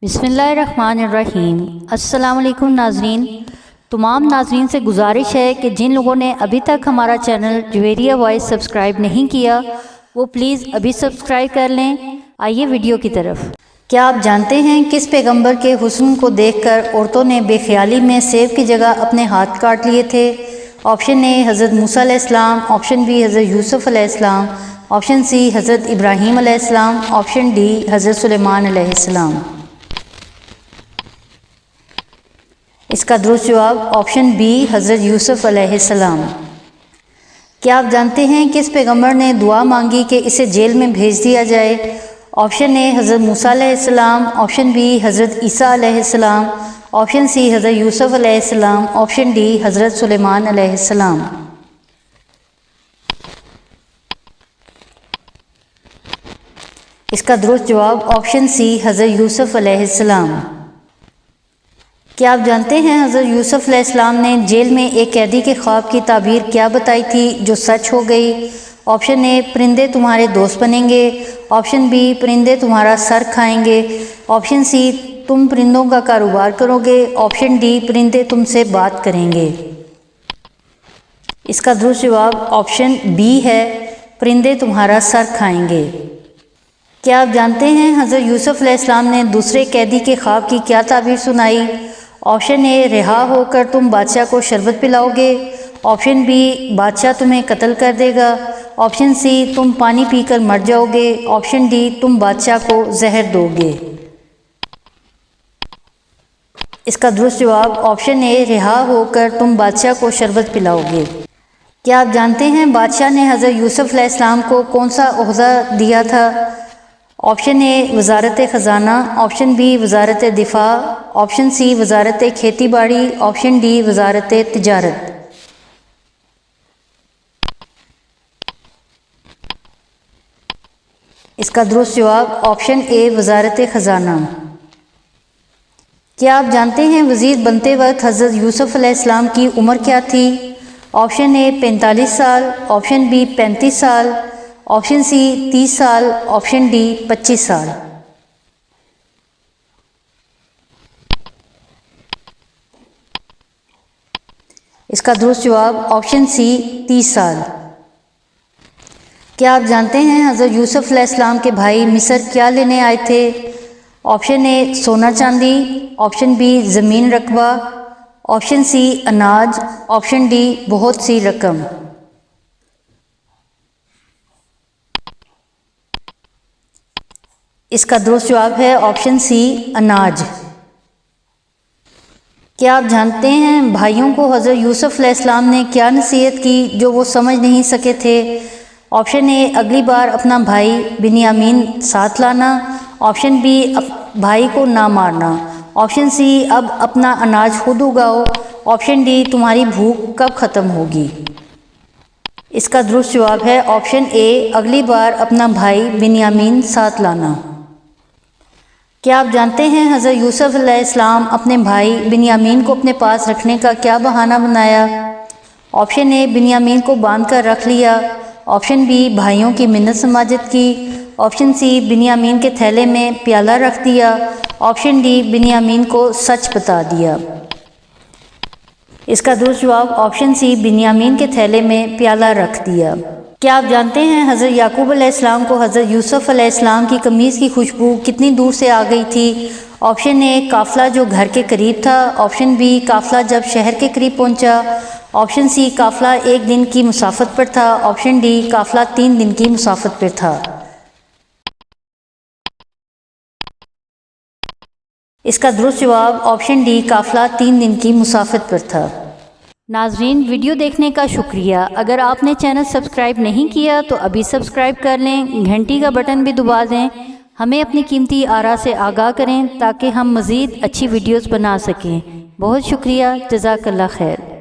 بسم اللہ الرحمن الرحیم۔ السلام علیکم ناظرین۔ تمام ناظرین سے گزارش ہے کہ جن لوگوں نے ابھی تک ہمارا چینل جویریہ وائس سبسکرائب نہیں کیا وہ پلیز ابھی سبسکرائب کر لیں۔ آئیے ویڈیو کی طرف۔ کیا آپ جانتے ہیں کس پیغمبر کے حسن کو دیکھ کر عورتوں نے بے خیالی میں سیب کی جگہ اپنے ہاتھ کاٹ لیے تھے؟ آپشن اے حضرت موسیٰ علیہ السلام، آپشن بی حضرت یوسف علیہ السلام، آپشن سی حضرت ابراہیم علیہ السلام، آپشن ڈی حضرت سلیمان علیہ السلام۔ اس کا درست جواب آپشن بی حضرت یوسف علیہ السلام۔ کیا آپ جانتے ہیں کس پیغمبر نے دعا مانگی کہ اسے جیل میں بھیج دیا جائے؟ آپشن اے حضرت موسیٰ علیہ السلام، آپشن بی حضرت عیسیٰ علیہ السلام، آپشن سی حضرت یوسف علیہ السلام، آپشن ڈی حضرت سلیمان علیہ السلام۔ اس کا درست جواب آپشن سی حضرت یوسف علیہ السلام۔ کیا آپ جانتے ہیں حضرت یوسف علیہ السلام نے جیل میں ایک قیدی کے خواب کی تعبیر کیا بتائی تھی جو سچ ہو گئی؟ آپشن اے پرندے تمہارے دوست بنیں گے، آپشن بی پرندے تمہارا سر کھائیں گے، آپشن سی تم پرندوں کا کاروبار کرو گے، آپشن ڈی پرندے تم سے بات کریں گے۔ اس کا درست جواب آپشن بی ہے، پرندے تمہارا سر کھائیں گے۔ کیا آپ جانتے ہیں حضرت یوسف علیہ السلام نے دوسرے قیدی کے خواب کی کیا تعبیر سنائی؟ آپشن اے رہا ہو کر تم بادشاہ کو شربت پلاؤ گے، آپشن بی بادشاہ تمہیں قتل کر دے گا، آپشن سی تم پانی پی کر مر جاؤ گے، آپشن ڈی تم بادشاہ کو زہر دو گے۔ اس کا درست جواب آپشن اے رہا ہو کر تم بادشاہ کو شربت پلاؤ گے۔ کیا آپ جانتے ہیں بادشاہ نے حضرت یوسف علیہ السلام کو کون سا عہدہ دیا تھا؟ آپشن اے وزارت خزانہ، آپشن بی وزارت دفاع، آپشن سی وزارت کھیتی باڑی، آپشن ڈی وزارت تجارت۔ اس کا درست جواب آپشن اے وزارت خزانہ۔ کیا آپ جانتے ہیں وزیر بنتے وقت حضرت یوسف علیہ السلام کی عمر کیا تھی؟ آپشن اے 45 سال، آپشن بی 35 سال، آپشن سی 30 سال، آپشن ڈی 25 سال۔ اس کا درست جواب آپشن سی 30 سال۔ کیا آپ جانتے ہیں حضرت یوسف علیہ السلام کے بھائی مصر کیا لینے آئے تھے؟ آپشن اے سونا چاندی، آپشن بی زمین رقبہ، آپشن سی اناج، آپشن ڈی بہت سی رقم۔ اس کا درست جواب ہے آپشن سی اناج۔ کیا آپ جانتے ہیں بھائیوں کو حضرت یوسف علیہ السلام نے کیا نصیحت کی جو وہ سمجھ نہیں سکے تھے؟ آپشن اے اگلی بار اپنا بھائی بنیامین ساتھ لانا، آپشن بی بھائی کو نہ مارنا، آپشن سی اب اپنا اناج خود اگاؤ، آپشن ڈی تمہاری بھوک کب ختم ہوگی۔ اس کا درست جواب ہے آپشن اے اگلی بار اپنا بھائی بنیامین ساتھ لانا۔ کیا آپ جانتے ہیں حضرت یوسف علیہ السلام اپنے بھائی بنیامین کو اپنے پاس رکھنے کا کیا بہانہ بنایا؟ آپشن اے بنیامین کو باندھ کر رکھ لیا، آپشن بی بھائیوں کی منت سماجت کی، آپشن سی بنیامین کے تھیلے میں پیالہ رکھ دیا، آپشن ڈی بنیامین کو سچ بتا دیا۔ اس کا درست جواب آپشن سی بنیامین کے تھیلے میں پیالہ رکھ دیا۔ کیا آپ جانتے ہیں حضرت یعقوب علیہ السلام کو حضرت یوسف علیہ السلام کی قمیض کی خوشبو کتنی دور سے آ گئی تھی؟ آپشن اے قافلہ جو گھر کے قریب تھا، آپشن بی قافلہ جب شہر کے قریب پہنچا، آپشن سی قافلہ 1 دن کی مسافت پر تھا، آپشن ڈی قافلہ 3 دن کی مسافت پر تھا۔ اس کا درست جواب آپشن ڈی قافلہ 3 دن کی مسافت پر تھا۔ ناظرین ویڈیو دیکھنے کا شکریہ۔ اگر آپ نے چینل سبسکرائب نہیں کیا تو ابھی سبسکرائب کر لیں، گھنٹی کا بٹن بھی دبا دیں، ہمیں اپنی قیمتی آراء سے آگاہ کریں تاکہ ہم مزید اچھی ویڈیوز بنا سکیں۔ بہت شکریہ، جزاک اللہ خیر۔